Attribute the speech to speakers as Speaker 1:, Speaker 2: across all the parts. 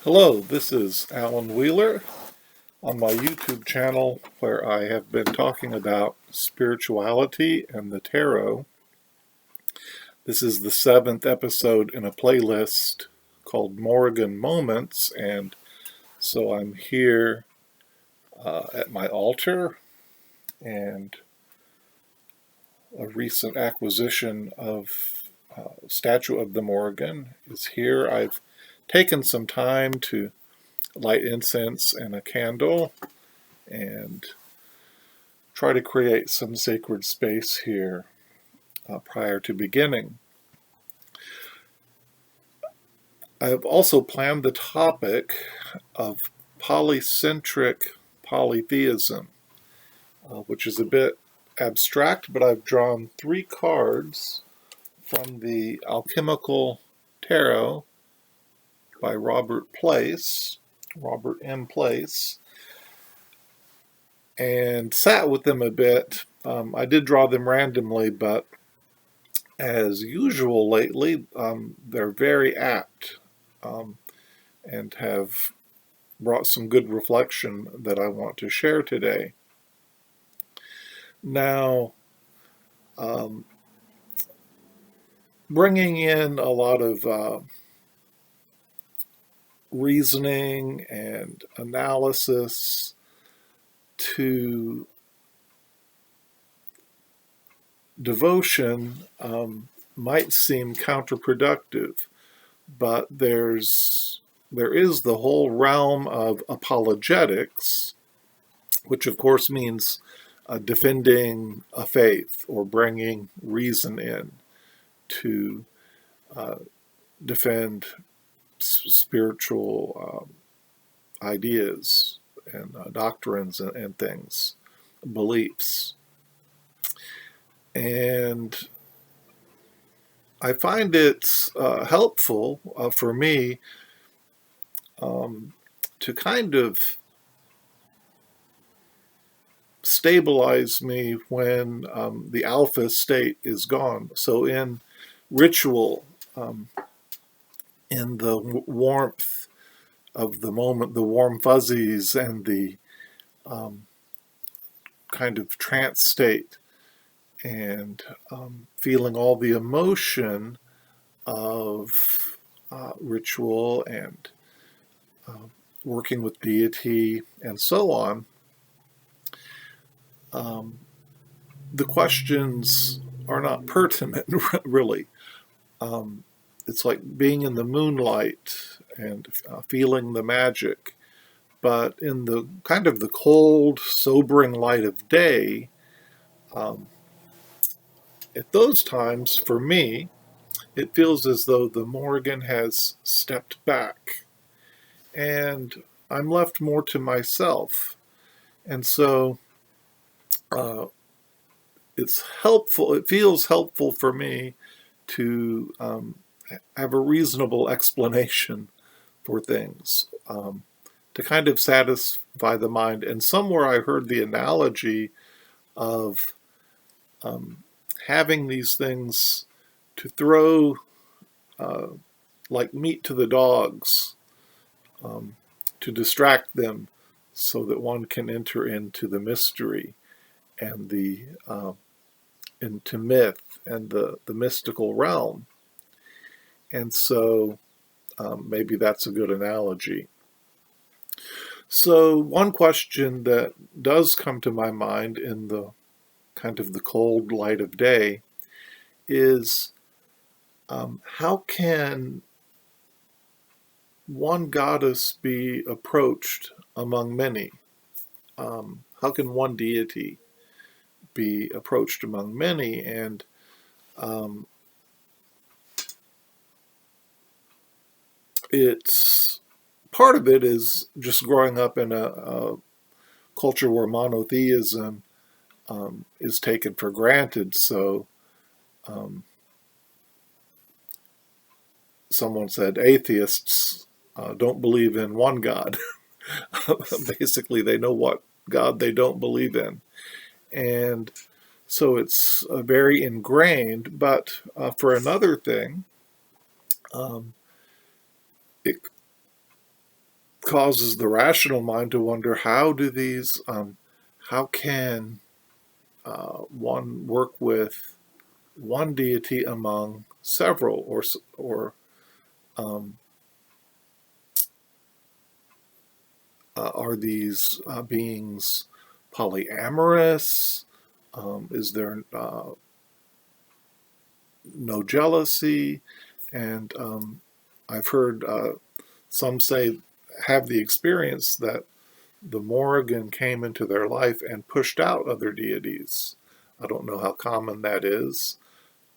Speaker 1: Hello, this is Alan Wheeler on my YouTube channel where I have been talking about spirituality and the tarot. This is the seventh episode in a playlist called Morrigan Moments, and so I'm here at my altar, and a recent acquisition of statue of the Morrigan is here. I've taken some time to light incense and a candle and try to create some sacred space here prior to beginning. I've also planned the topic of polycentric polytheism, which is a bit abstract, but I've drawn 3 cards from the Alchemical Tarot by Robert M. Place, and sat with them a bit. I did draw them randomly, but as usual lately, they're very apt and have brought some good reflection that I want to share today. Now, bringing in a lot of reasoning and analysis to devotion might seem counterproductive, but there is the whole realm of apologetics, which of course means defending a faith or bringing reason in to defend spiritual ideas and doctrines and things, beliefs. And I find it helpful for me to kind of stabilize me when the alpha state is gone. So in ritual, in the warmth of the moment, the warm fuzzies and the kind of trance state, and feeling all the emotion of ritual and working with deity and so on, the questions are not pertinent, really. It's like being in the moonlight and feeling the magic. But in the kind of the cold, sobering light of day, at those times, for me, it feels as though the Morrigan has stepped back and I'm left more to myself. And so it's helpful, it feels helpful for me to have a reasonable explanation for things, to kind of satisfy the mind. And somewhere I heard the analogy of having these things to throw like meat to the dogs, to distract them so that one can enter into the mystery and the into myth and the mystical realm. And so maybe that's a good analogy. So one question that does come to my mind in the kind of the cold light of day is, how can one goddess be approached among many? How can one deity be approached among many? And it's part of it is just growing up in a culture where monotheism is taken for granted. So someone said atheists don't believe in one God. Basically, they know what God they don't believe in. And so it's very ingrained. But for another thing, it causes the rational mind to wonder, how do these, how can one work with one deity among several, or are these beings polyamorous? Is there no jealousy? And I've heard some say, have the experience that the Morrigan came into their life and pushed out other deities. I don't know how common that is,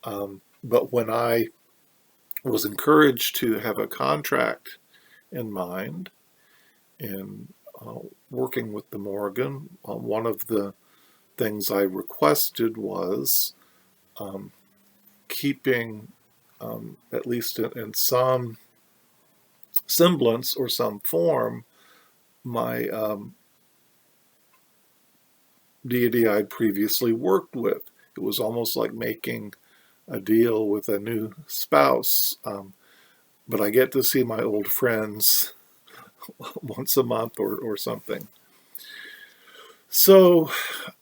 Speaker 1: but when I was encouraged to have a contract in mind in working with the Morrigan, one of the things I requested was keeping, at least in some semblance or some form, my deity I'd previously worked with. It was almost like making a deal with a new spouse, but I get to see my old friends once a month or something. So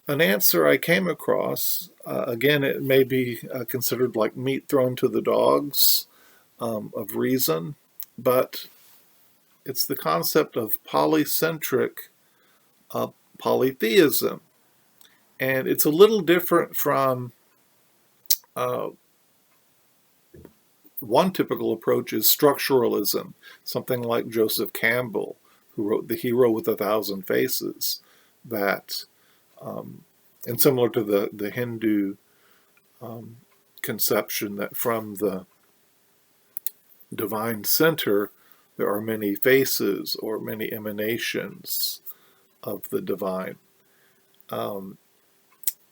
Speaker 1: an answer I came across, again, it may be considered like meat thrown to the dogs of reason, but it's the concept of polycentric polytheism. And it's a little different from one typical approach is structuralism, something like Joseph Campbell, who wrote The Hero with a Thousand Faces, that, and similar to the Hindu conception that from the divine center there are many faces or many emanations of the divine.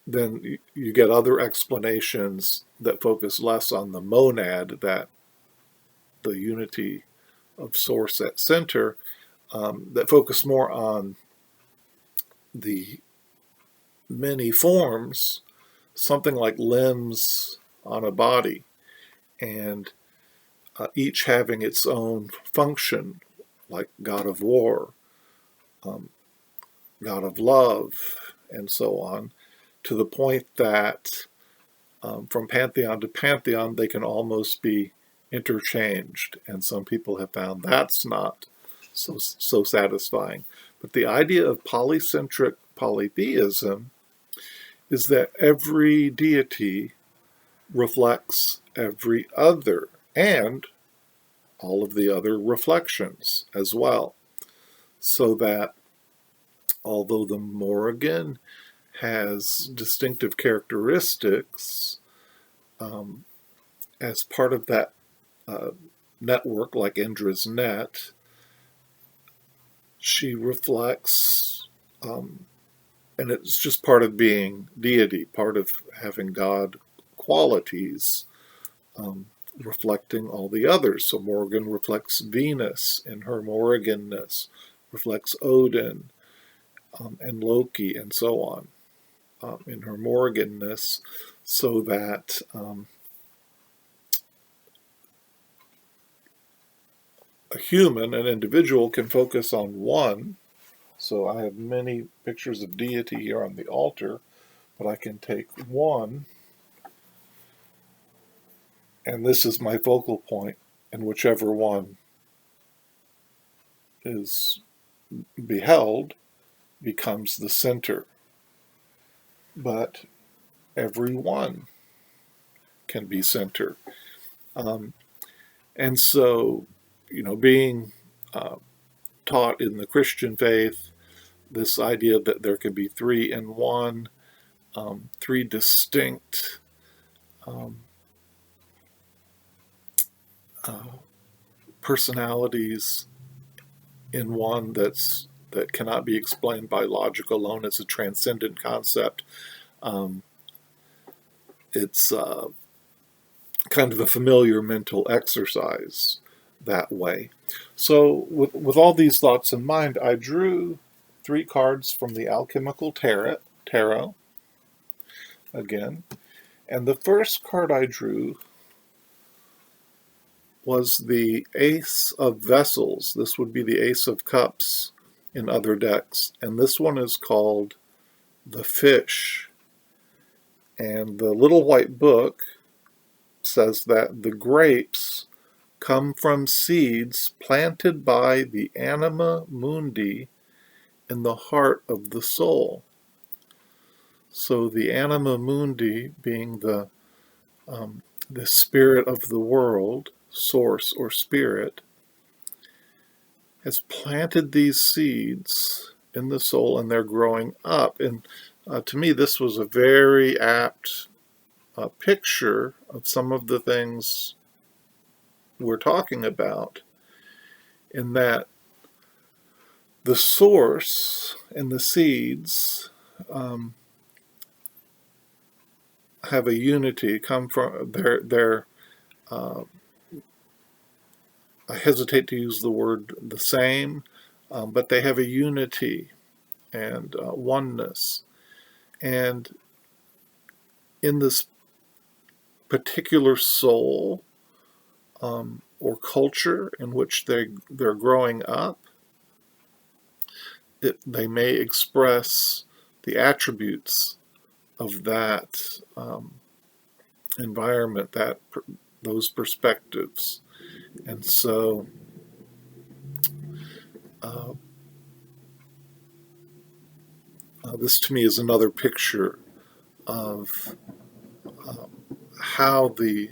Speaker 1: Then you get other explanations that focus less on the monad, that the unity of source at center, that focus more on the many forms, something like limbs on a body, and each having its own function, like God of war, God of love, and so on, to the point that from pantheon to pantheon they can almost be interchanged, and some people have found that's not so satisfying. But the idea of polycentric polytheism is that every deity reflects every other, and all of the other reflections as well. So that although the Morrigan has distinctive characteristics as part of that network, like Indra's net, she reflects, and it's just part of being deity, part of having God qualities, reflecting all the others. So Morrigan reflects Venus in her Morriganness, reflects Odin and Loki and so on in her Morriganness, so that a human, an individual, can focus on one. So I have many pictures of deity here on the altar, but I can take one, and this is my focal point, and whichever one is beheld becomes the center. But every one can be center. And so, being taught in the Christian faith, this idea that there can be three in one, three distinct personalities in one that cannot be explained by logic alone. It's a transcendent concept. It's kind of a familiar mental exercise that way. So with all these thoughts in mind, I drew 3 cards from the alchemical tarot again. And the first card I drew was the Ace of Vessels. This would be the Ace of Cups in other decks. And this one is called the Fish. And the little white book says that the grapes come from seeds planted by the anima mundi in the heart of the soul. So the anima mundi being the spirit of the world, source or spirit, has planted these seeds in the soul and they're growing up. And to me, this was a very apt picture of some of the things we're talking about, in that the source and the seeds have a unity, come from their I hesitate to use the word the same, but they have a unity and oneness. And in this particular soul or culture in which they're growing up, they may express the attributes of that environment, those perspectives. And so this to me is another picture of how the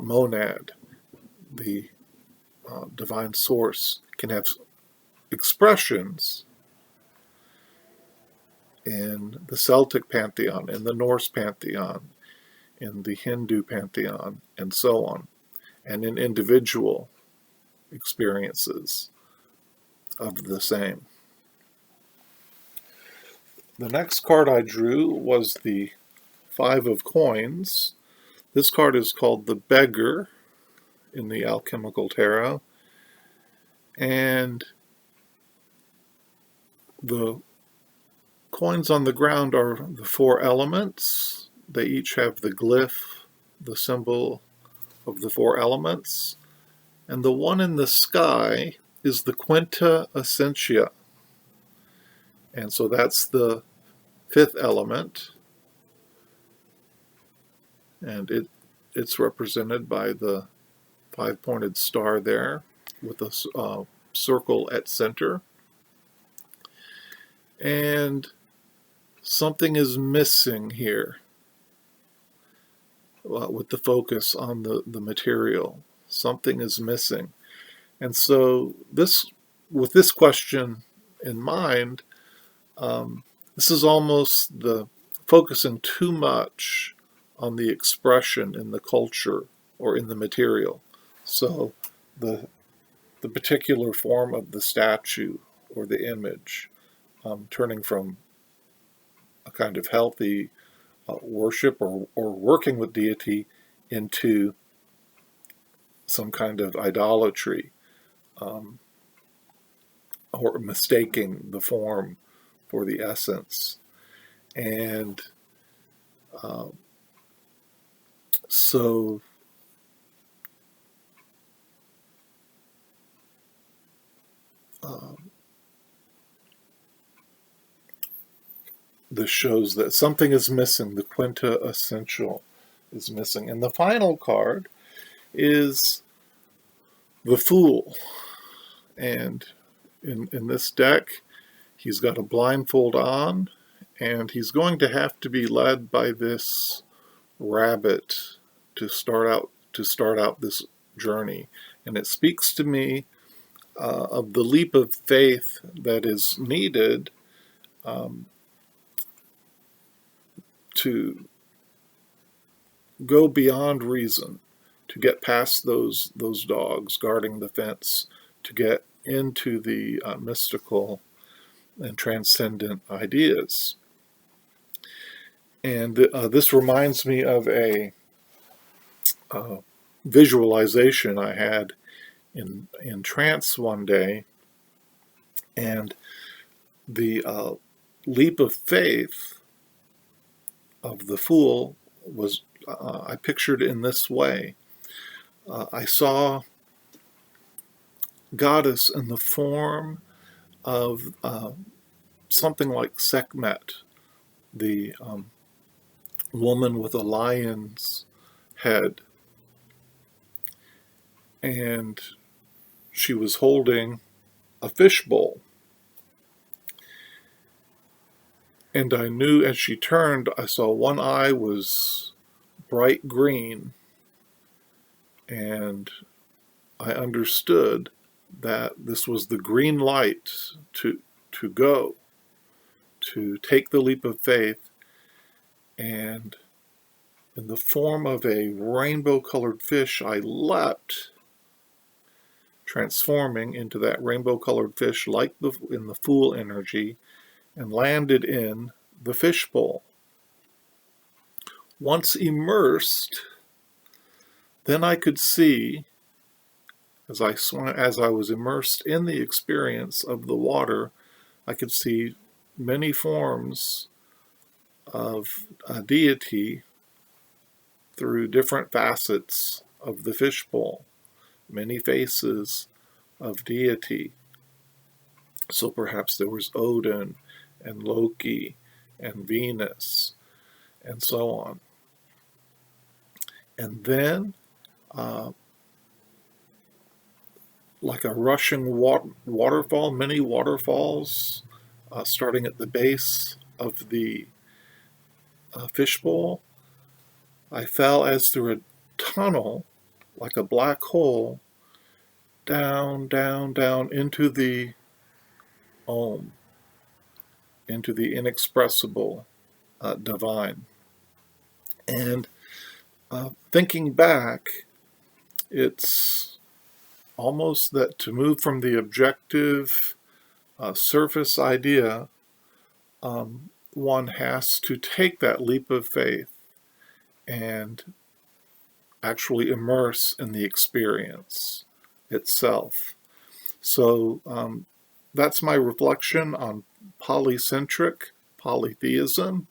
Speaker 1: monad, the divine source, can have expressions in the Celtic pantheon, in the Norse pantheon, in the Hindu pantheon, and so on, and in individual experiences of the same. The next card I drew was the Five of Coins. This card is called the Beggar in the Alchemical Tarot, and the coins on the ground are the four elements. They each have the glyph, the symbol of the four elements, and the one in the sky is the Quinta Essentia. And so that's the fifth element, and it's represented by the five-pointed star there with a circle at center. And something is missing here with the focus on the material. Something is missing. And so with this question in mind, this is almost the focusing too much on the expression in the culture or in the material. So the particular form of the statue or the image, turning from a kind of healthy worship or working with deity into some kind of idolatry, or mistaking the form for the essence. And so this shows that something is missing. The Quinta Essential is missing. And the final card is the Fool. And in this deck, he's got a blindfold on, and he's going to have to be led by this rabbit to start out this journey. And it speaks to me of the leap of faith that is needed to go beyond reason, to get past those dogs guarding the fence, to get into the mystical and transcendent ideas. And this reminds me of a visualization I had in trance one day, and the leap of faith of the Fool was I pictured in this way. I saw goddess in the form of something like Sekhmet, the woman with a lion's head, and she was holding a fishbowl. And I knew as she turned, I saw one eye was bright green, and I understood that this was the green light to go, to take the leap of faith, and in the form of a rainbow-colored fish, I leapt, transforming into that rainbow-colored fish like in the Fool energy, and landed in the fishbowl. Once immersed, then I could see, as I was immersed in the experience of the water, I could see many forms of a deity through different facets of the fishbowl, many faces of deity. So perhaps there was Odin and Loki and Venus and so on. And then, like a rushing waterfall, many waterfalls, starting at the base of the fishbowl, I fell as through a tunnel, like a black hole, down, down, down into the Om, into the inexpressible divine. And thinking back, it's almost that to move from the objective surface idea, one has to take that leap of faith and actually immerse in the experience itself. So that's my reflection on polycentric polytheism,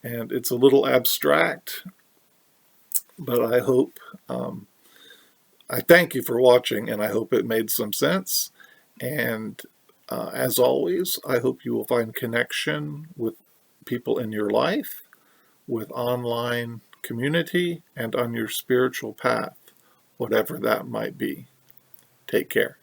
Speaker 1: and it's a little abstract, but I thank you for watching, and I hope it made some sense. And as always, I hope you will find connection with people in your life, with online community, and on your spiritual path, whatever that might be. Take care.